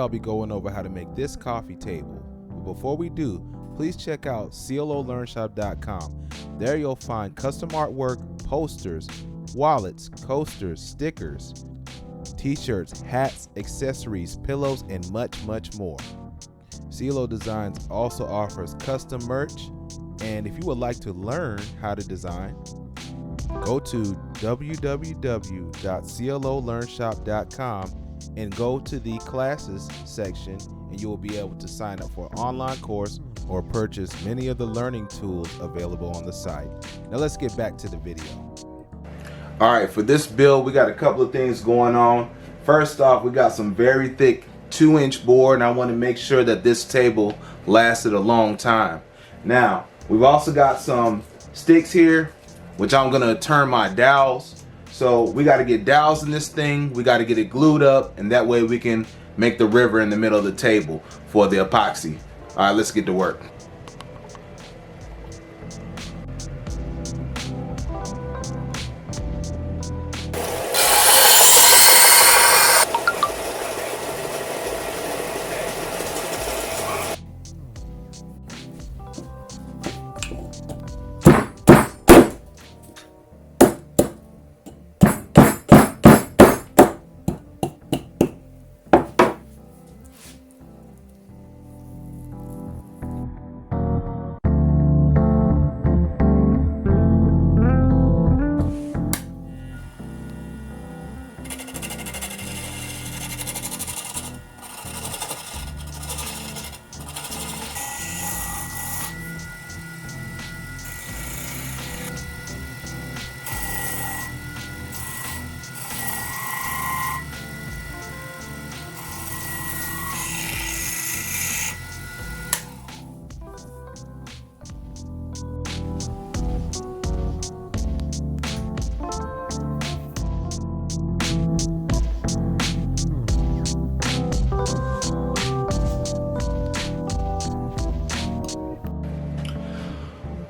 I'll be going over how to make this coffee table. But before we do, please check out CLOLearnShop.com. There you'll find custom artwork, posters, wallets, coasters, stickers, t-shirts, hats, accessories, pillows, and much, much more. CLO Designs also offers custom merch, and if you would like to learn how to design, go to www.clolearnshop.com and go to the classes section, and you will be able to sign up for an online course or purchase many of the learning tools available on the site. Now let's get back to the video. All right, for this build, we got a couple of things going on. First off, we got some very thick 2-inch board, and I want to make sure that this table lasted a long time. Now, we've also got some sticks here, which I'm gonna turn my dowels. So we got to get dowels in this thing. We got to get it glued up, and that way we can make the river in the middle of the table for the epoxy. All right, let's get to work.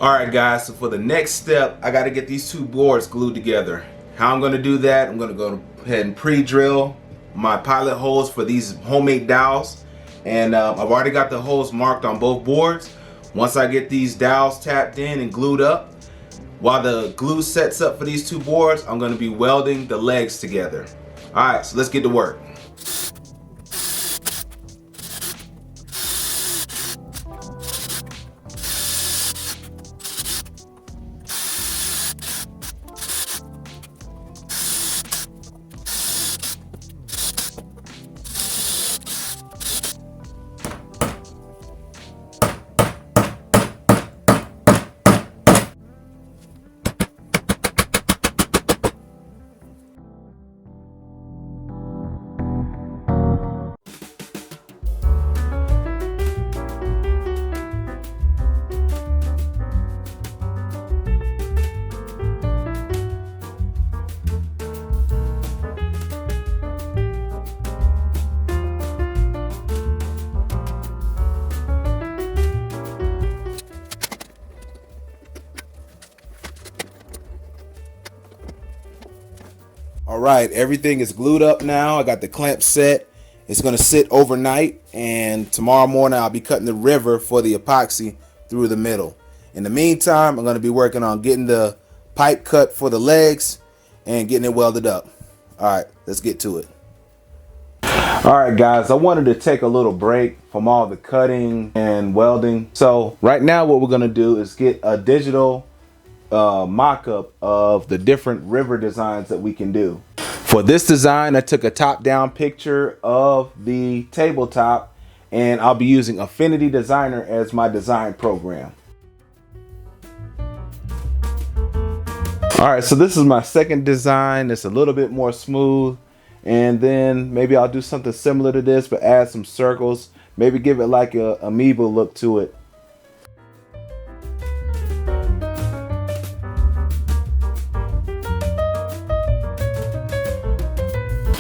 Alright guys, so for the next step, I got to get these two boards glued together. How I'm going to do that, I'm going to go ahead and pre-drill my pilot holes for these homemade dowels. And I've already got the holes marked on both boards. Once I get these dowels tapped in and glued up, while the glue sets up for these two boards, I'm going to be welding the legs together. Alright, so let's get to work. Alright, everything is glued up now. I got the clamp set. It's going to sit overnight, and tomorrow morning I'll be cutting the river for the epoxy through the middle. In the meantime, I'm going to be working on getting the pipe cut for the legs and getting it welded up. Alright, let's get to it. Alright guys, I wanted to take a little break from all the cutting and welding. So right now what we're going to do is get a digital mock-up of the different river designs that we can do. For this design, I took a top-down picture of the tabletop, and I'll be using Affinity Designer as my design program. Alright, so this is my second design. It's a little bit more smooth, and then maybe I'll do something similar to this but add some circles, maybe give it like a amoeba look to it.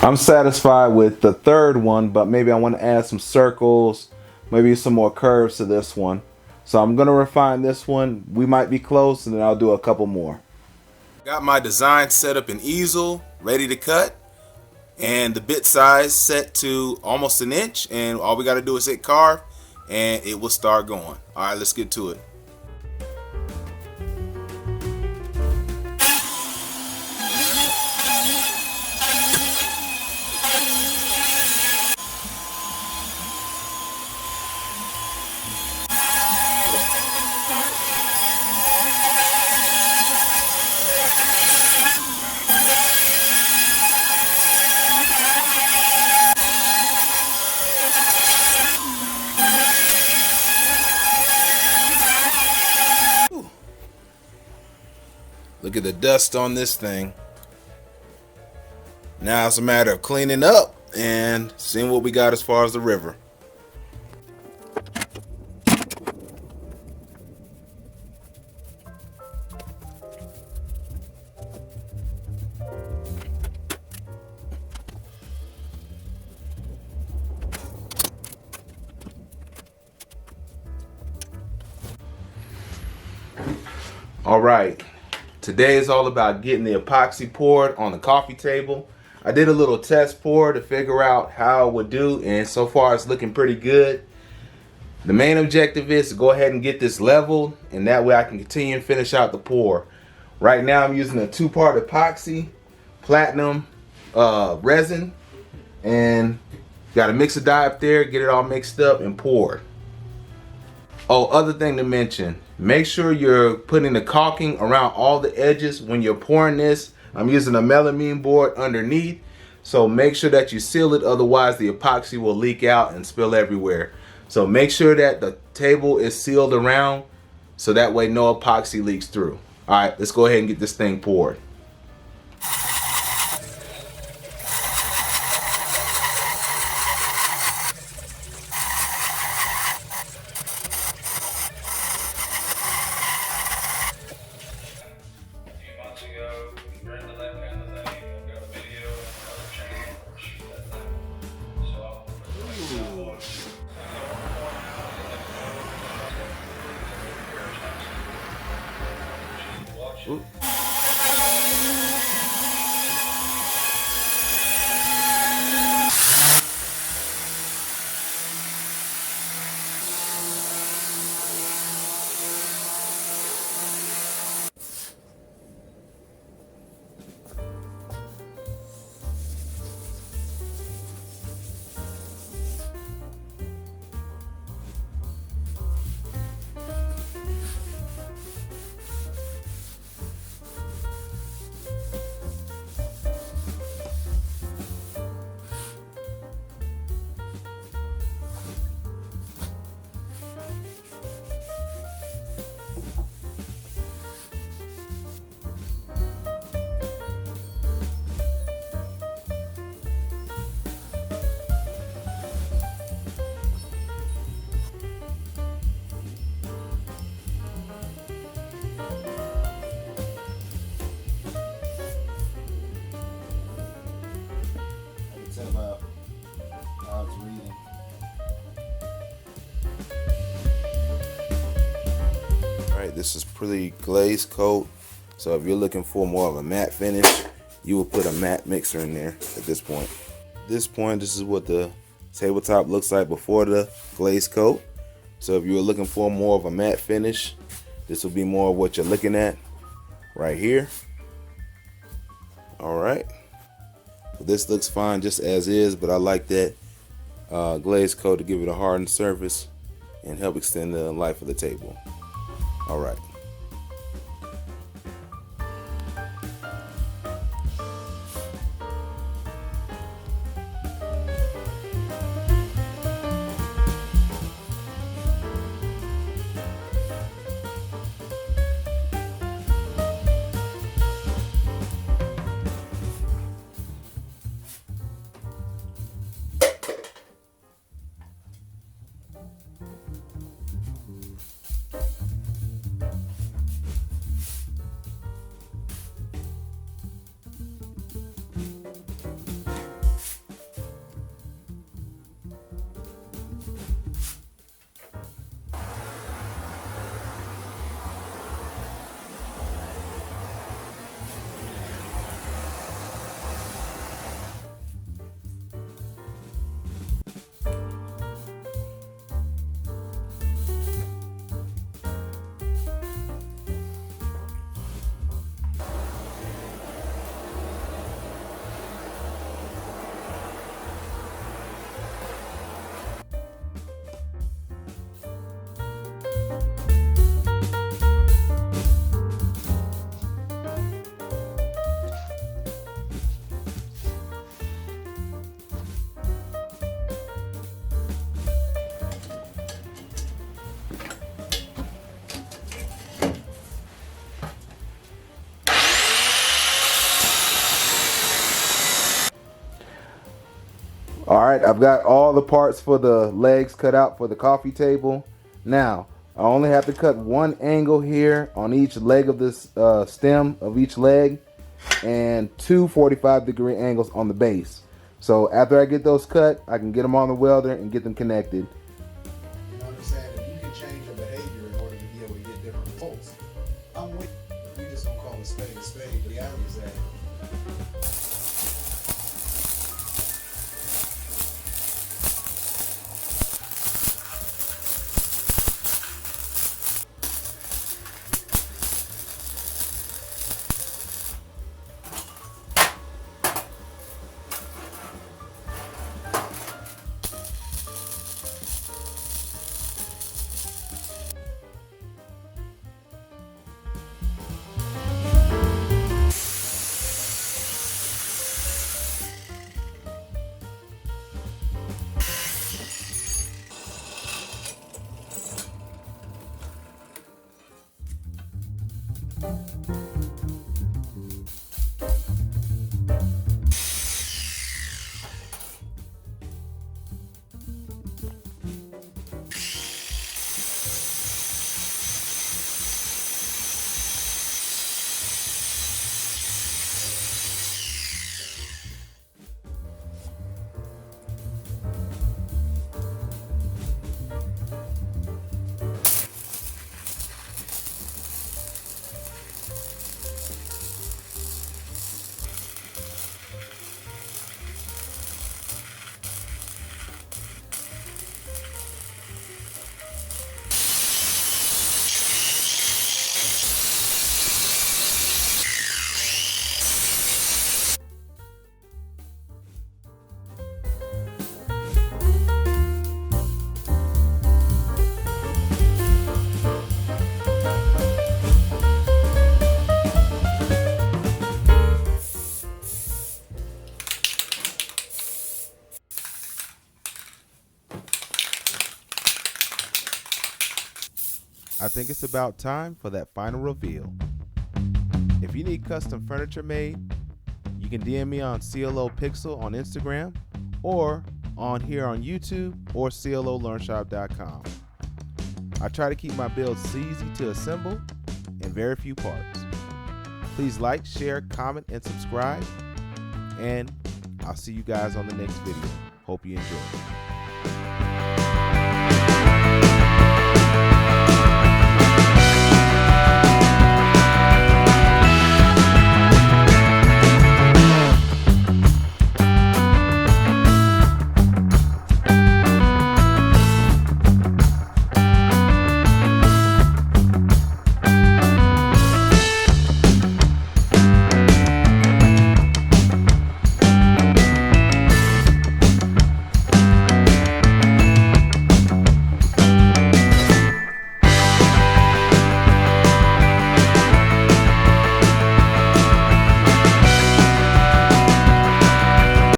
I'm satisfied with the third one, but maybe I want to add some circles, maybe some more curves to this one. So I'm going to refine this one. We might be close, and then I'll do a couple more. Got my design set up in easel, ready to cut. And the bit size set to almost an inch, and all we got to do is hit carve and it will start going. All right, let's get to it. Look at the dust on this thing. Now it's a matter of cleaning up and seeing what we got as far as the river. All right, today is all about getting the epoxy poured on the coffee table. I did a little test pour to figure out how it would do, and so far it's looking pretty good. The main objective is to go ahead and get this leveled, and that way I can continue and finish out the pour. Right now I'm using a 2-part epoxy, platinum resin, and got a mixer dye up there, get it all mixed up and poured. Oh, other thing to mention, make sure you're putting the caulking around all the edges when you're pouring this. I'm using a melamine board underneath, so make sure that you seal it, otherwise the epoxy will leak out and spill everywhere. So make sure that the table is sealed around so that way no epoxy leaks through. All right, let's go ahead and get this thing poured. Ooh. About how it's reading. Alright, this is pretty glazed coat, so if you're looking for more of a matte finish, you will put a matte mixer in there at this point. At this point, this is what the tabletop looks like before the glaze coat. So if you're looking for more of a matte finish, this will be more of what you're looking at right here. Alright. This looks fine just as is, but I like that glaze coat to give it a hardened surface and help extend the life of the table. All right. All right, I've got all the parts for the legs cut out for the coffee table. Now, I only have to cut one angle here on each leg of this stem of each leg, and two 45-degree angles on the base. So after I get those cut, I can get them on the welder and get them connected. You understand that you can change your behavior in order to be able to get different results. I'm with you. We just gonna call a spade a spade. The reality is that I think it's about time for that final reveal. If you need custom furniture made, you can DM me on CLO Pixel on Instagram, or on here on YouTube, or CLOLearnShop.com. I try to keep my builds easy to assemble and very few parts. Please like, share, comment, and subscribe, and I'll see you guys on the next video. Hope you enjoy.